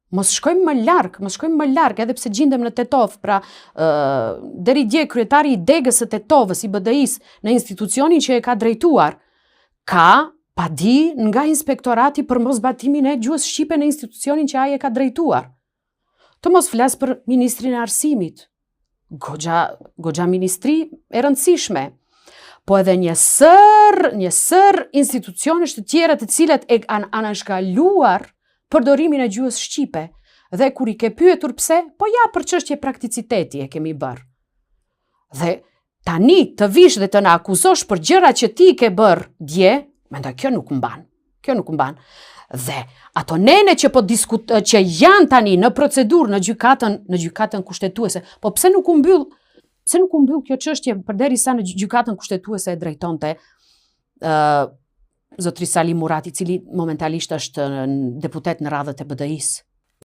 Mos shkojmë më larg, edhe pse gjindem në Tetov, pra deri dje kryetari i degës së Tetovës, i BDI-s, në institucionin që e ka drejtuar, ka padi nga inspektorati për mosbatimin e gjuhës shqipe në institucionin që ai e ka drejtuar. Të mos flas për ministrin e arsimit. Goxha ministri e rëndësishme. Po edhe një sër institucionesh të tjera të cilat e kanë anashkaluar përdorimin e gjuhës shqipe. Dhe kur i ke pyetur pse, po ja për çështje prakticiteti e kemi bërë. Dhe tani të vish dhe të na akuzosh për gjëra që ti ke bërë dje, mendoj kjo nuk mban. Kjo nuk mban. Dhe ato nene që që janë tani në procedurë në gjykatën kushtetuese, po pse nuk u mbyll kjo çështje përderisa në gjykatën kushtetuese e drejtonte zotri Salim Murati, i cili momentalisht është deputet në radhët e BDI-s.